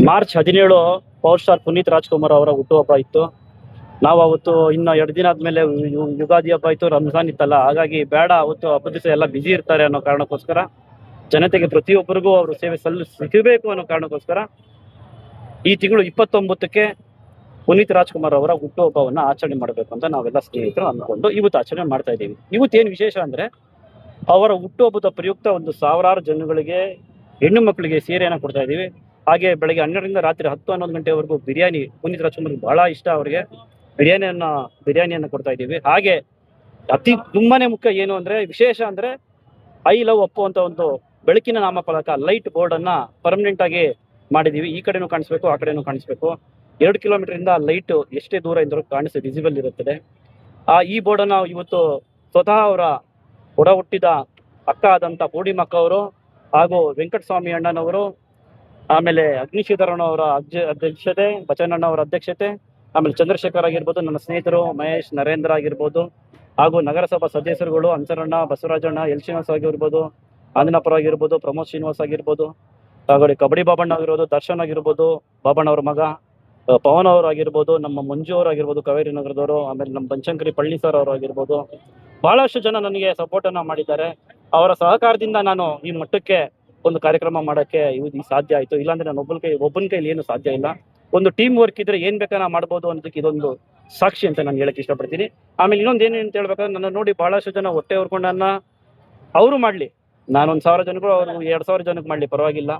March 17 power star Puneeth Rajkumar ಅವರ ಹುಟ್ಟುಹಬ್ಬ ಇತ್ತು. ನಾವು ಅವತ್ತು ಇನ್ನು 2 ದಿನ ಆದ್ಮೇಲೆ ಯುಗಾದಿ ಹಬ್ಬ ಇತ್ತು, ರಂಜಾನ್ ಇತ್ತಲ್ಲ. ಹಾಗಾಗಿ ಬೇಡ, ಅವತ್ತು ಹಬ್ಬದ ದಿವಸ ಎಲ್ಲ ಬಿಸಿ ಇರ್ತಾರೆ ಅನ್ನೋ ಕಾರಣಕ್ಕೋಸ್ಕರ, ಜನತೆಗೆ ಪ್ರತಿಯೊಬ್ಬರಿಗೂ ಅವರು ಸೇವೆ ಸಿಗಬೇಕು ಅನ್ನೋ ಕಾರಣಕ್ಕೋಸ್ಕರ ಈ ತಿಂಗಳು 29ಕ್ಕೆ ಪುನೀತ್ ರಾಜ್ಕುಮಾರ್ ಅವರ ಹುಟ್ಟುಹಬ್ಬವನ್ನ ಆಚರಣೆ ಮಾಡಬೇಕು ಅಂತ ನಾವೆಲ್ಲ ಸ್ನೇಹಿತರು ಅಂದ್ಕೊಂಡು ಇವತ್ತು ಆಚರಣೆ ಮಾಡ್ತಾ ಇದ್ದೀವಿ. ಇವತ್ತೇನು ವಿಶೇಷ ಅಂದ್ರೆ, ಅವರ ಹುಟ್ಟುಹಬ್ಬದ ಪ್ರಯುಕ್ತ ಒಂದು ಸಾವಿರಾರು ಜನಗಳಿಗೆ, ಹೆಣ್ಣು ಮಕ್ಕಳಿಗೆ ಸೀರೆಯನ್ನು ಕೊಡ್ತಾ ಇದ್ದೀವಿ. ಹಾಗೆ ಬೆಳಗ್ಗೆ 12ರಿಂದ ರಾತ್ರಿ 10-11 ಗಂಟೆವರೆಗೂ ಬಿರಿಯಾನಿ, ಪುನೀತ್ ರಾಜ್ಕುಮಾರ್ ಬಹಳ ಇಷ್ಟ ಅವರಿಗೆ, ಬಿರಿಯಾನಿಯನ್ನು ಕೊಡ್ತಾ ಇದ್ದೀವಿ. ಹಾಗೆ ತುಂಬಾನೇ ಮುಖ್ಯ ಏನು ಅಂದ್ರೆ, ವಿಶೇಷ ಅಂದ್ರೆ, ಐ ಲವ್ ಅಪ್ಪು ಅಂತ ಒಂದು ಬೆಳಕಿನ ನಾಮಫಲಕ, ಲೈಟ್ ಬೋರ್ಡ್ ಅನ್ನ ಪರ್ಮನೆಂಟ್ ಆಗಿ ಮಾಡಿದೀವಿ. ಈ ಕಡೆನೂ ಕಾಣಿಸ್ಬೇಕು, ಆ ಕಡೆನೂ ಕಾಣಿಸ್ಬೇಕು. 2 ಕಿಲೋಮೀಟರ್ ಇಂದ ಲೈಟ್ ಎಷ್ಟೇ ದೂರ ಇದ್ರೂ ಕಾಣಿಸಿ ವಿಸಿಬಲ್ ಇರುತ್ತದೆ. ಈ ಬೋರ್ಡ್ ಅನ್ನ ಇವತ್ತು ಸ್ವತಃ ಅವರ ಒಡ ಹುಟ್ಟಿದ ಅಕ್ಕ ಆದಂತ ಪೂರ್ಣಿಮಕ್ಕ ಅವರು ಹಾಗೂ ವೆಂಕಟಸ್ವಾಮಿ ಅಣ್ಣನವರು, ಆಮೇಲೆ ಅಗ್ನಿಶೀಧರಣ್ಣವರ ಅಧ್ಯಕ್ಷತೆ, ಬಚನಣ್ಣ ಅವರ ಅಧ್ಯಕ್ಷತೆ, ಆಮೇಲೆ ಚಂದ್ರಶೇಖರ್ ಆಗಿರ್ಬೋದು, ನನ್ನ ಸ್ನೇಹಿತರು ಮಹೇಶ್, ನರೇಂದ್ರ ಆಗಿರ್ಬೋದು, ಹಾಗೂ ನಗರಸಭಾ ಸದಸ್ಯರುಗಳು ಅಂಚರಣ್ಣ, ಬಸವರಾಜಣ್ಣ, ಎಲ್ ಶ್ರೀನಿವಾಸ್ ಆಗಿರ್ಬೋದು, ಆಂಜನಪುರ ಆಗಿರ್ಬೋದು, ಪ್ರಮೋದ್ ಶ್ರೀನಿವಾಸ್ ಆಗಿರ್ಬೋದು, ಹಾಗೆ ಕಬಡ್ಡಿ ಬಾಬಣ್ಣ ಆಗಿರ್ಬೋದು, ದರ್ಶನ್ ಆಗಿರ್ಬೋದು, ಬಾಬಣ್ಣ ಅವ್ರ ಮಗ ಪವನ್ ಅವರು ಆಗಿರ್ಬೋದು, ನಮ್ಮ ಮಂಜು ಅವರು ಆಗಿರ್ಬೋದು, ಕಾವೇರಿ ನಗರದವರು, ಆಮೇಲೆ ನಮ್ಮ ಬನಶಂಕರಿ ಪಳ್ಳಿ ಸರ್ ಅವರು ಆಗಿರ್ಬೋದು, ಬಹಳಷ್ಟು ಜನ ನನಗೆ ಸಪೋರ್ಟ್ ಅನ್ನ ಮಾಡಿದ್ದಾರೆ. ಅವರ ಸಹಕಾರದಿಂದ ನಾನು ಈ ಮಟ್ಟಕ್ಕೆ ಒಂದು ಕಾರ್ಯಕ್ರಮ ಮಾಡೋಕ್ಕೆ ಇದು ಸಾಧ್ಯ ಆಯಿತು. ಇಲ್ಲಾಂದ್ರೆ ನಾನು ಒಬ್ಬನ ಕೈಲಿ ಏನು ಸಾಧ್ಯ ಇಲ್ಲ. ಒಂದು ಟೀಮ್ ವರ್ಕ್ ಇದ್ರೆ ಏನ್ ಬೇಕಾದ್ರೆ ಮಾಡ್ಬೋದು ಅನ್ನೋದಕ್ಕೆ ಇದೊಂದು ಸಾಕ್ಷಿ ಅಂತ ನಾನು ಹೇಳಕ್ ಇಷ್ಟಪಡ್ತೀನಿ. ಆಮೇಲೆ ಇನ್ನೊಂದು ಏನು ಅಂತ ಹೇಳ್ಬೇಕಾದ್ರೆ, ನನ್ನ ನೋಡಿ ಬಹಳಷ್ಟು ಜನ ಹೊಟ್ಟೆ ಹೊರ್ಕೊಂಡನ್ನ ಅವರು ಮಾಡ್ಲಿ, ನಾನೊಂದು 1000 ಜನಗಳು, ಅವ್ರು 2000 ಜನಕ್ಕೆ ಮಾಡ್ಲಿ, ಪರವಾಗಿಲ್ಲ.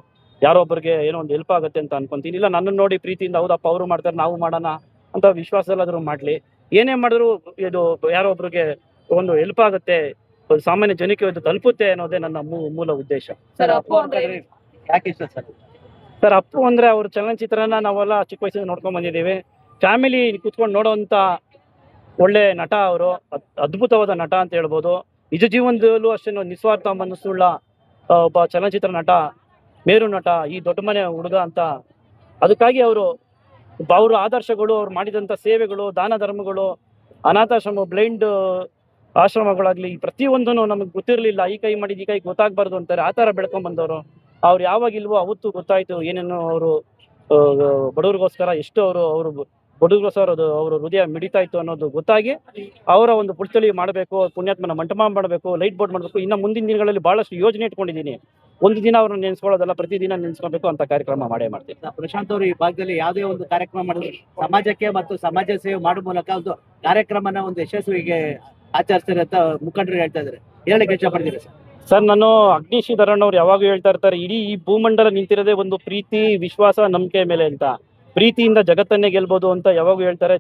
ಯಾರೊಬ್ಬರಿಗೆ ಏನೋ ಒಂದು ಹೆಲ್ಪ್ ಆಗುತ್ತೆ ಅಂತ ಅನ್ಕೊಂತೀನಿ. ಇಲ್ಲ, ನನ್ನನ್ನು ನೋಡಿ ಪ್ರೀತಿಯಿಂದ ಹೌದಪ್ಪ ಅವರು ಮಾಡ್ತಾರೆ, ನಾವು ಮಾಡೋಣ ಅಂತ ವಿಶ್ವಾಸದಲ್ಲಾದ್ರೂ ಮಾಡ್ಲಿ. ಏನೇ ಮಾಡಿದ್ರು ಇದು ಯಾರೋ ಒಬ್ರಿಗೆ ಒಂದು ಹೆಲ್ಪ್ ಆಗುತ್ತೆ, ಒಂದು ಸಾಮಾನ್ಯ ಜನಕ್ಕೆ ಇದು ತಲುಪುತ್ತೆ ಅನ್ನೋದೇ ನನ್ನ ಮೂಲ ಉದ್ದೇಶ. ಸರ್, ಅಪ್ಪು ಅಂದ್ರೆ ಯಾಕೆ ಇಷ್ಟ ಸರ್? ಸರ್, ಅಪ್ಪು ಅಂದ್ರೆ ಅವ್ರ ಚಲನಚಿತ್ರನ ನಾವೆಲ್ಲ ಚಿಕ್ಕ ವಯಸ್ಸಿಂದ ನೋಡ್ಕೊಂಡ್ ಬಂದಿದ್ದೀವಿ. ಫ್ಯಾಮಿಲಿ ಕುತ್ಕೊಂಡು ನೋಡೋಂತ ಒಳ್ಳೆ ನಟ ಅವರು, ಅದ್ಭುತವಾದ ನಟ ಅಂತ ಹೇಳ್ಬೋದು. ನಿಜ ಜೀವನದಲ್ಲೂ ಅಷ್ಟೇ ನಿಸ್ವಾರ್ಥ ಮನಸ್ಸುಳ್ಳ ಒಬ್ಬ ಚಲನಚಿತ್ರ ನಟ, ಮೇರು ನಟ, ಈ ದೊಡ್ಡ ಮನೆ ಹುಡುಗ ಅಂತ. ಅದಕ್ಕಾಗಿ ಅವ್ರ ಆದರ್ಶಗಳು, ಅವ್ರು ಮಾಡಿದಂಥ ಸೇವೆಗಳು, ದಾನ ಧರ್ಮಗಳು, ಅನಾಥಾಶ್ರಮ, ಬ್ಲೈಂಡ್ ಆಶ್ರಮಗಳಾಗ್ಲಿ, ಪ್ರತಿಯೊಂದೂ ನಮಗೆ ಗೊತ್ತಿರಲಿಲ್ಲ. ಈ ಕೈ ಮಾಡಿದ ಈ ಕೈ ಗೊತ್ತಾಗ್ಬಾರ್ದು ಅಂತಾರೆ, ಆ ಥರ ಬೆಳ್ಕೊಂಡ್ ಬಂದವರು. ಅವ್ರು ಯಾವಾಗಿಲ್ವೋ ಅವತ್ತು ಗೊತ್ತಾಯ್ತು ಏನೇನು ಅವರು ಬಡವ್ರಿಗೋಸ್ಕರ ಎಷ್ಟು ಅವರು ಬಡವ್ರಿಗೋಸ್ಕರ ಅವ್ರ ಹೃದಯ ಮಿಡಿತಾ ಇತ್ತು ಅನ್ನೋದು ಗೊತ್ತಾಗಿ, ಅವರ ಒಂದು ಪುಸ್ತಳಿ ಮಾಡಬೇಕು, ಪುಣ್ಯಾತ್ಮನ ಮಂಟಪ ಮಾಡಬೇಕು, ಲೈಟ್ ಬೋರ್ಡ್ ಮಾಡಬೇಕು. ಇನ್ನು ಮುಂದಿನ ದಿನಗಳಲ್ಲಿ ಬಹಳಷ್ಟು ಯೋಜನೆ ಇಟ್ಕೊಂಡಿದ್ದೀನಿ. ಒಂದು ದಿನ ಅವ್ರನ್ನ ನೆನೆಸ್ಕೊಳ್ಳೋದಲ್ಲ, ಪ್ರತಿದಿನ ನೆನೆಸ್ಕೋಬೇಕು ಅಂತ ಕಾರ್ಯಕ್ರಮ ಮಾಡ್ತೀನಿ. ಪ್ರಶಾಂತ್ ಅವರು ಈ ಭಾಗದಲ್ಲಿ ಯಾವುದೇ ಒಂದು ಕಾರ್ಯಕ್ರಮ ಮಾಡಿದ್ರು ಸಮಾಜಕ್ಕೆ ಮತ್ತು ಸಮಾಜ ಸೇವೆ ಮಾಡುವ ಮೂಲಕ ಒಂದು ಕಾರ್ಯಕ್ರಮನ ಒಂದು ಯಶಸ್ವಿಗೆ ಆಚರಿಸ್ತಾರೆ ಅಂತ ಮುಖಂಡರು ಹೇಳ್ತಾ ಇದ್ದಾರೆ. ಹೇಳಕ್ಕೆ ಇಷ್ಟಪಡ್ತೀರಾ ಸರ್? ಸರ್, ನಾನು ಅಗ್ನಿಶೀಧರಣ್ಣವ್ರು ಯಾವಾಗೂ ಹೇಳ್ತಾ ಇರ್ತಾರೆ, ಇಡೀ ಈ ಭೂಮಂಡಲ ನಿಂತಿರೋದೇ ಒಂದು ಪ್ರೀತಿ, ವಿಶ್ವಾಸ, ನಂಬಿಕೆ ಮೇಲೆ ಅಂತ. ಪ್ರೀತಿಯಿಂದ ಜಗತ್ತನ್ನೇ ಗೆಲ್ಬೋದು ಅಂತ ಯಾವಾಗೂ ಹೇಳ್ತಾರೆ.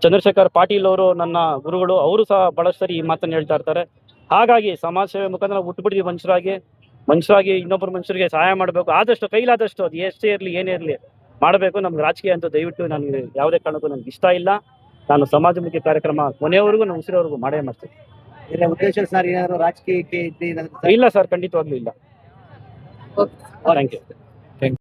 ಚಂದ್ರಶೇಖರ್ ಪಾಟೀಲ್ ಅವರು ನನ್ನ ಗುರುಗಳು, ಅವರು ಸಹ ಬಹಳಷ್ಟು ಸರಿ ಈ ಮಾತನ್ನು ಹೇಳ್ತಾ ಇರ್ತಾರೆ. ಹಾಗಾಗಿ ಸಮಾಜ ಸೇವೆ ಮುಖಾಂತರ ನಾವು ಹುಟ್ಟುಬಿಟ್ಟಿದ್ವಿ ಮನುಷ್ಯರಾಗಿ ಇನ್ನೊಬ್ಬರು ಮನುಷ್ಯರಿಗೆ ಸಹಾಯ ಮಾಡಬೇಕು. ಆದಷ್ಟು ಕೈಲಾದಷ್ಟು ಅದು ಎಷ್ಟೇ ಇರಲಿ ಏನೇ ಇರಲಿ ಮಾಡಬೇಕು. ನಮ್ಗೆ ರಾಜಕೀಯ ಅಂತ ದಯವಿಟ್ಟು ನನಗೆ ಯಾವುದೇ ಕಾರಣಕ್ಕೂ ನನಗೆ ಇಷ್ಟ ಇಲ್ಲ. ನಾನು ಸಮಾಜಮುಖಿ ಕಾರ್ಯಕ್ರಮ ಕೊನೆಯವರೆಗೂ ನಾನು ಉಸಿರವರೆಗೂ ಮಾಡೇ ಮಾಡ್ತೀನಿ. ಉದ್ದೇಶ ಸರ್ ಏನಾದ್ರು ರಾಜಕೀಯಕ್ಕೆ ಇಲ್ಲ ಸರ್, ಖಂಡಿತವಾಗ್ಲೂ ಇಲ್ಲ. Thank you.